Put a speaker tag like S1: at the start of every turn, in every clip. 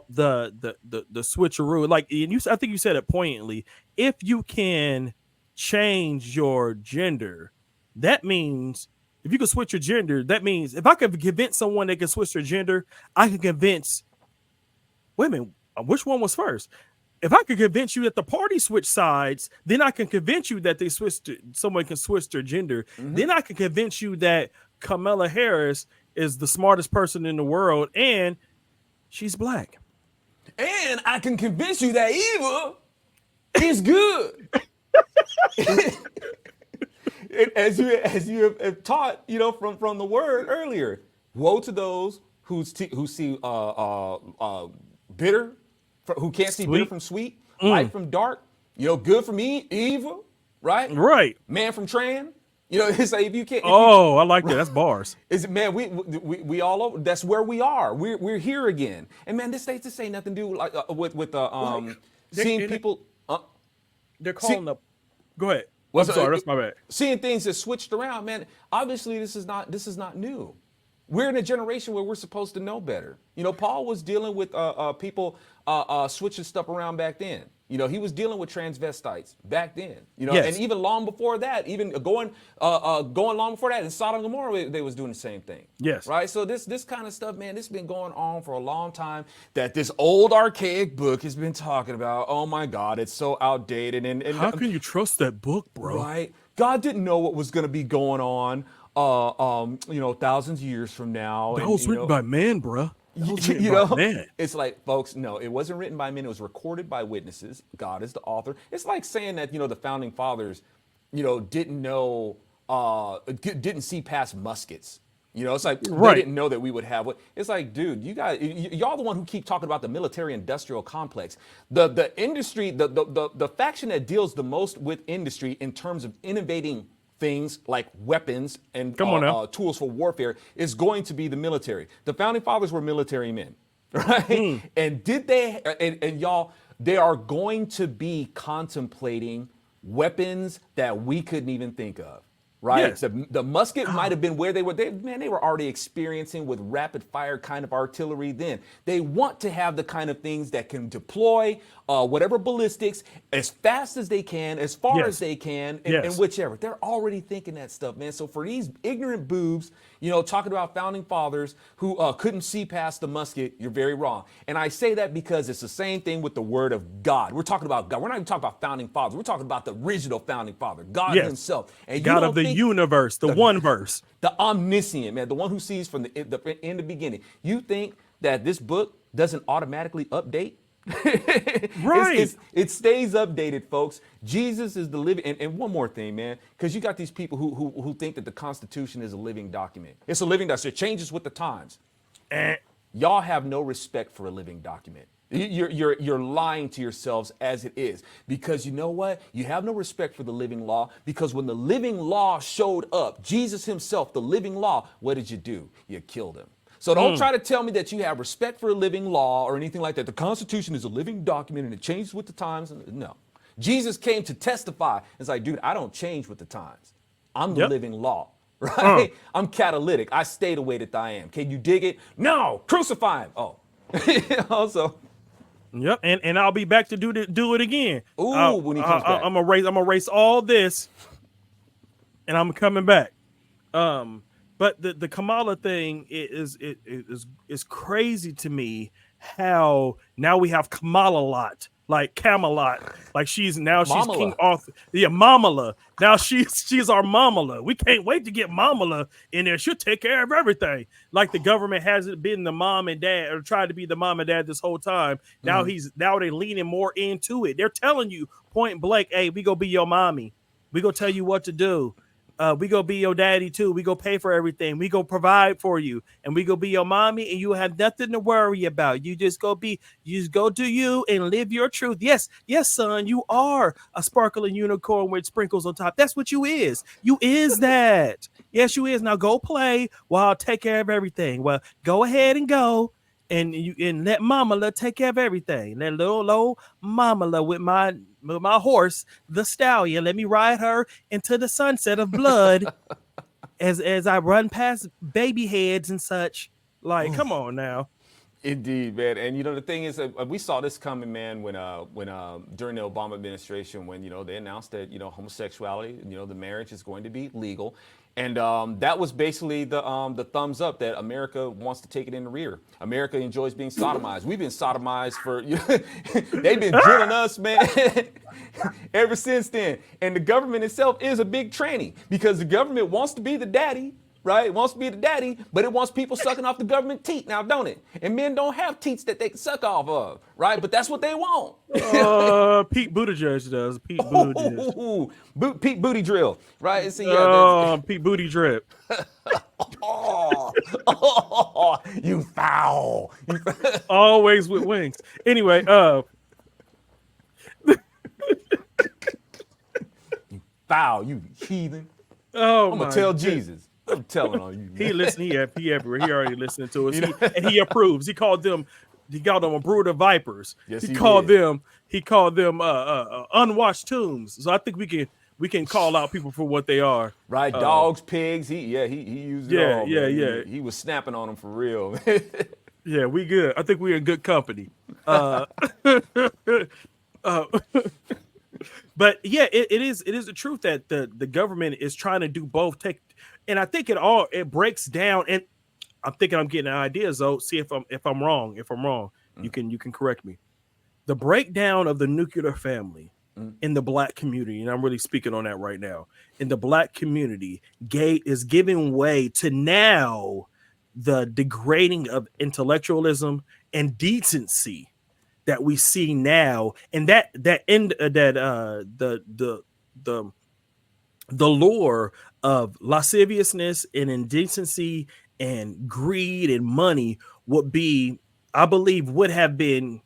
S1: the switcheroo. Like, and I think you said it poignantly. If you can change your gender, that means if you can switch your gender, that means if I could convince someone they can switch their gender, I can convince women. Which one was first? If I could convince you that the party switch sides, then I can convince you that someone can switch their gender.
S2: Mm-hmm.
S1: Then I can convince you that Kamala Harris is the smartest person in the world and she's black.
S2: And I can convince you that evil is good. as you have taught, from the word earlier. Woe to those who see bitter, who can't see bitter
S1: Sweet.
S2: from sweet, light from dark, good from evil, right?
S1: Right.
S2: Man from trans. It's like if you can't.
S1: Oh, I like that. That's bars.
S2: Is it, man? We all over. That's where we are. We're here again. And man, this ain't nothing to do like with seeing people.
S1: They're calling up. Go ahead.
S2: Well,
S1: I'm sorry, that's my bad.
S2: Seeing things that switched around, man. Obviously, this is not new. We're in a generation where we're supposed to know better. Paul was dealing with people switching stuff around back then. He was dealing with transvestites back then.
S1: Yes.
S2: And even long before that, even going long before that, in Sodom and Gomorrah, they was doing the same thing.
S1: Yes.
S2: Right. So this kind of stuff, man, this has been going on for a long time. That this old archaic book has been talking about. Oh my God, it's so outdated. And
S1: how can you trust that book, bro?
S2: Right. God didn't know what was going to be going on. Thousands of years from now.
S1: That was written by man, bro. Man.
S2: It's like, folks, no, it wasn't written by men. It was recorded by witnesses. God is the author. It's like saying that, the founding fathers, didn't know, didn't see past muskets. It's like
S1: Right.
S2: they didn't know that we would have what. It's like, dude, you guys, y'all the one who keep talking about the military-industrial complex. The industry, the faction that deals the most with industry in terms of innovating things like weapons and tools for warfare is going to be the military. The founding fathers were military men, right? And did they? And y'all, they are going to be contemplating weapons that we couldn't even think of. Right,
S1: Yes.
S2: the musket might have been where they were. They were already experiencing with rapid fire kind of artillery. Then they want to have the kind of things that can deploy whatever ballistics as fast as they can, as far as they can, and whichever. They're already thinking that stuff, man. So for these ignorant boobs, talking about founding fathers who couldn't see past the musket, you're very wrong. And I say that because it's the same thing with the word of God. We're talking about God. We're not even talking about founding fathers. We're talking about the original founding father, God himself. And
S1: God of the universe, the one verse.
S2: The omniscient, man, the one who sees from in the beginning. You think that this book doesn't automatically update?
S1: Right.
S2: It stays updated, folks. Jesus is the living, and one more thing, man, because you got these people who think that the Constitution is a living document. It's a living document. It changes with the times. Y'all have no respect for a living document. You're lying to yourselves as it is, because you know what? You have no respect for the living law, because when the living law showed up, Jesus himself, the living law, what did you do? You killed him. So don't try to tell me that you have respect for a living law or anything like that. The Constitution is a living document and it changes with the times. No. Jesus came to testify. It's like, dude, I don't change with the times. I'm the living law, right? I'm catalytic. I stay the way that I am. Can you dig it? No, crucify him. Oh, also.
S1: Yep, and I'll be back to do it again.
S2: Ooh, when he comes back.
S1: I'm gonna erase all this, and I'm coming back. But the Kamala thing is crazy to me. How now we have Kamala lot, like Camelot, like she's
S2: Mamala.
S1: King Arthur. Yeah, Mamala. Now she's our Mamala. We can't wait to get Mamala in there. She'll take care of everything. Like the government hasn't been the mom and dad or tried to be the mom and dad this whole time. Now they're leaning more into it. They're telling you point blank, hey, we gonna be your mommy. We gonna tell you what to do. We go be your daddy too. We go pay for everything. We go provide for you, and we go be your mommy, and you have nothing to worry about. You just go do you and live your truth. Yes, son, you are a sparkling unicorn with sprinkles on top. That's what you is. You is that. Yes, you is. Now go play while I'll take care of everything. Well, go ahead and go. And let Mama take care of everything. Let little old Mama with my horse, the stallion. Let me ride her into the sunset of blood as I run past baby heads and such. Like, come on now.
S2: Indeed, man. And you know the thing is, we saw this coming, man, when during the Obama administration, when they announced that homosexuality, the marriage is going to be legal, and that was basically the thumbs up that America wants to take it in the rear. America enjoys being sodomized. We've been sodomized for they've been drilling us, man, ever since then. And the government itself is a big tranny because the government wants to be the daddy. Right? It wants to be the daddy, but it wants people sucking off the government teat now, don't it? And men don't have teats that they can suck off of, right? But that's what they want.
S1: Pete Buttigieg does. Pete Buttigieg.
S2: Pete Booty Drill, right? And so,
S1: Pete Booty Drip.
S2: You foul.
S1: Always with wings. Anyway,
S2: you foul, you heathen.
S1: Oh,
S2: I'm gonna tell Jesus. I'm telling on you.
S1: He listened. He everywhere. He already listening to us. And he approves. He called them a brood of vipers.
S2: Yes,
S1: he called them unwashed tombs. So I think we can call out people for what they are.
S2: Right, dogs, pigs. He used it all.
S1: Yeah.
S2: He was snapping on them for real.
S1: Yeah, we good. I think we're in good company. But yeah, it is the truth that the government is trying to do both. And I think it breaks down. And I'm thinking I'm getting ideas though. See if I'm wrong. If I'm wrong, you can correct me. The breakdown of the nuclear family in the Black community, and I'm really speaking on that right now. In the Black community, is giving way to now the degrading of intellectualism and decency that we see now, and the lure of lasciviousness and indecency and greed and money would have been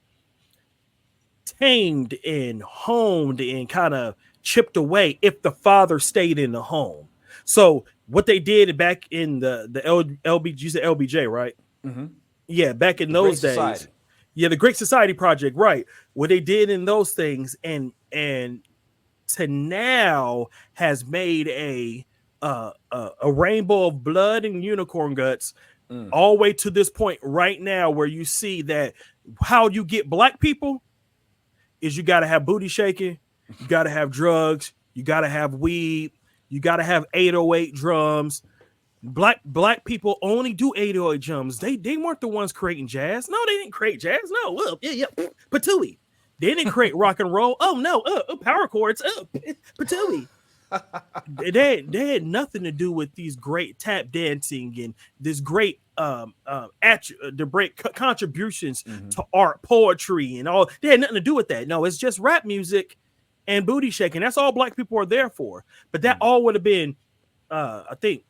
S1: tamed and honed and kind of chipped away if the father stayed in the home. So what they did back in the LBJ, you said LBJ, right?
S2: Mm-hmm.
S1: Yeah, back in those days.
S2: Society.
S1: Yeah, the Great Society Project, right? What they did in those things, and to now has made a rainbow of blood and unicorn guts, all the way to this point right now, where you see that how you get Black people is you got to have booty shaking, you got to have drugs, you got to have weed, you got to have 808 drums. Black people only do 808 drums. They weren't the ones creating jazz. No, they didn't create jazz. No, well, yeah, patooey. They didn't create rock and roll. Oh no, power chords. Patooey. They had nothing to do with these great tap dancing and this great contributions to art, poetry, and all. They had nothing to do with that. No, it's just rap music and booty shaking. That's all Black people are there for. But that all would have been, I think,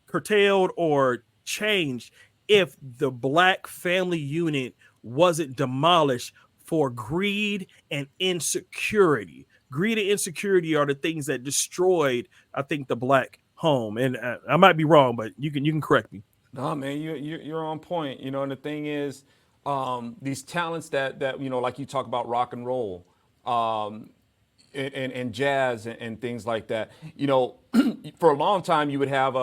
S1: curtailed or changed if the Black family unit wasn't demolished for greed and insecurity. Greed and insecurity are the things that destroyed, I think, the Black home. And I might be wrong, but you can correct me.
S2: No, man, you're on point. And the thing is, these talents that like you talk about rock and roll, and jazz and things like that. For a long time you would have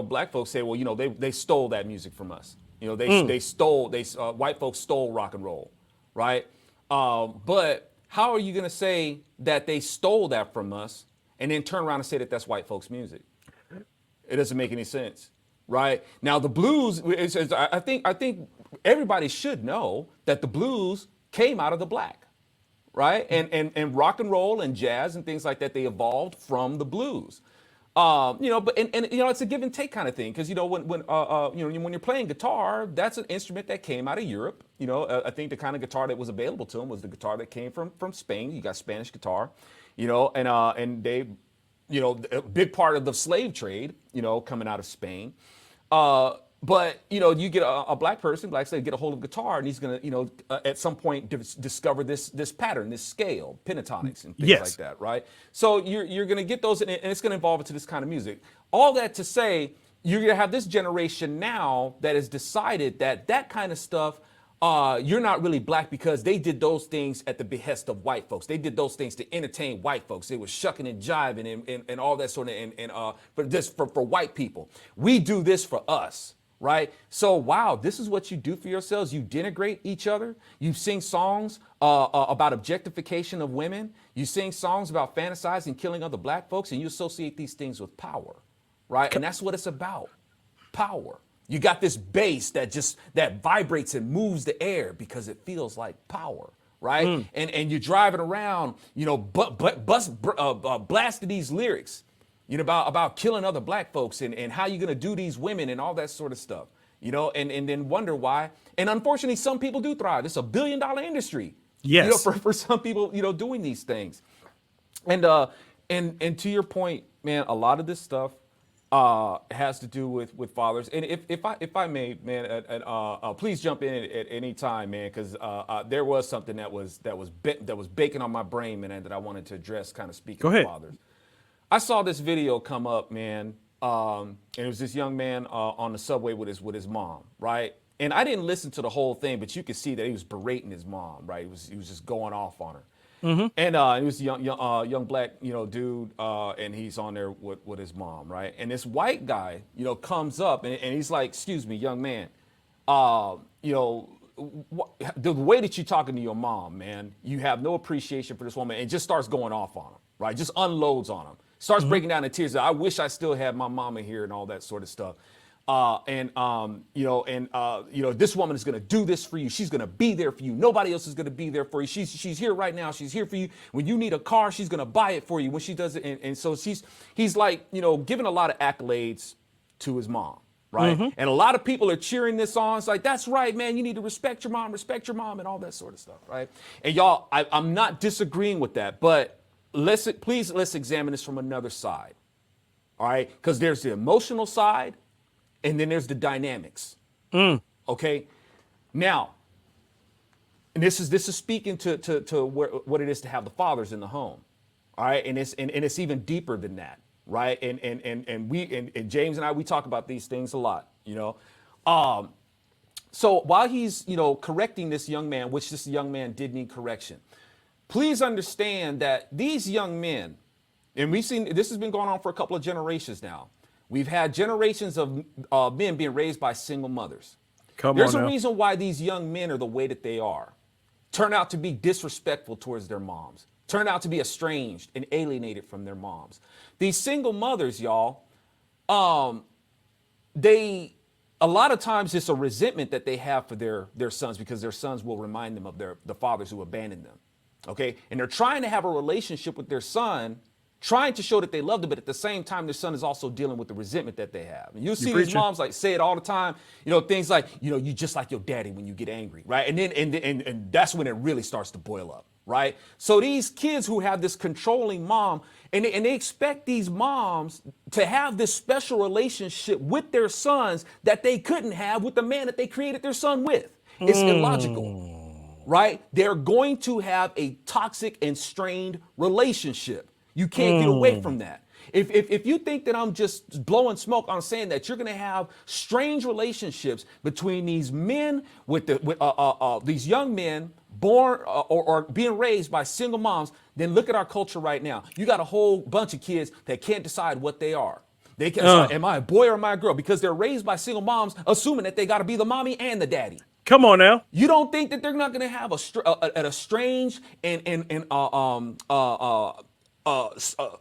S2: Black folks say, well, they stole that music from us. They stole white folks stole rock and roll, right? But how are you going to say that they stole that from us and then turn around and say that that's white folks' music? It doesn't make any sense, right? Now the blues, I think everybody should know that the blues came out of the Black, right? And rock and roll and jazz and things like that, they evolved from the blues. But it's a give and take kind of thing, because when you're playing guitar, that's an instrument that came out of Europe. I think the kind of guitar that was available to them was the guitar that came from Spain. You got Spanish guitar, and they, a big part of the slave trade, coming out of Spain. But you get a Black person, like I said, get a hold of guitar, and he's gonna, at some point discover this pattern, this scale, pentatonics and things like that, right? So you're gonna get those, and it's gonna evolve into this kind of music. All that to say, you're gonna have this generation now that has decided that kind of stuff, you're not really Black, because they did those things at the behest of white folks. They did those things to entertain white folks. They were shucking and jiving and all that sort of, but this for white people. We do this for us. right? So, wow, this is what you do for yourselves. You denigrate each other. You sing songs about objectification of women. You sing songs about fantasizing, killing other black folks, and you associate these things with power, right? And that's what it's about, power. You got this bass that vibrates and moves the air because it feels like power, right? And you're driving around, blasting these lyrics, about killing other black folks and how you're gonna do these women and all that sort of stuff, and then wonder why. And unfortunately, some people do thrive. It's a $1 billion industry,
S1: Yes.
S2: for some people, doing these things. And to your point, man, a lot of this stuff has to do with fathers. And if I may, man, please jump in at any time, man, because there was something that was baking on my brain, man, that I wanted to address, kind of speaking of fathers. I saw this video come up, man, and it was this young man on the subway with his mom, right? And I didn't listen to the whole thing, but you could see that he was berating his mom, right? He was just going off on her. And it was a young black, dude, and he's on there with his mom, right? And this white guy, comes up and he's like, "Excuse me, young man, the way that you're talking to your mom, man, you have no appreciation for this woman," and just starts going off on him, right? Just unloads on him, starts breaking down in tears. I wish I still had my mama here and all that sort of stuff. This woman is going to do this for you. She's going to be there for you. Nobody else is going to be there for you. She's here right now. She's here for you. When you need a car, she's going to buy it for you when she does it. And so he's like, giving a lot of accolades to his mom. Right. And a lot of people are cheering this on. It's like, that's right, man. You need to respect your mom, and all that sort of stuff. Right. And y'all, I'm not disagreeing with that, but let's examine this from another side. All right. Because there's the emotional side. And then there's the dynamics. Okay. Now, and this is speaking to what it is to have the fathers in the home. All right. And it's even deeper than that. Right. And James and I, we talk about these things a lot, So while he's, correcting this young man, which this young man did need correction, please understand that these young men, and we've seen this has been going on for a couple of generations now. We've had generations of men being raised by single mothers. There's a reason why these young men are the way that they are. Turn out to be disrespectful towards their moms. Turn out to be estranged and alienated from their moms. These single mothers, y'all, a lot of times it's a resentment that they have for their sons because their sons will remind them of the fathers who abandoned them. Okay? And they're trying to have a relationship with their son, trying to show that they love them, but at the same time, their son is also dealing with the resentment that they have. And you see these moms like say it all the time, things like, you just like your daddy when you get angry, right? And then and that's when it really starts to boil up, right? So these kids who have this controlling mom, and they expect these moms to have this special relationship with their sons that they couldn't have with the man that they created their son with. It's illogical, right? They're going to have a toxic and strained relationship. You can't get away from that. If you think that I'm just blowing smoke on saying that you're going to have strange relationships between these men with these young men born or being raised by single moms, then look at our culture right now. You got a whole bunch of kids that can't decide what they are. They can't am I a boy or am I a girl? Because they're raised by single moms, assuming that they got to be the mommy and the daddy.
S1: Come on now.
S2: You don't think that they're not going to have a strange and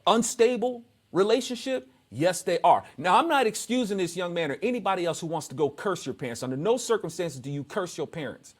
S2: unstable relationship? Yes, they are. Now, I'm not excusing this young man or anybody else who wants to go curse your parents. Under no circumstances do you curse your parents.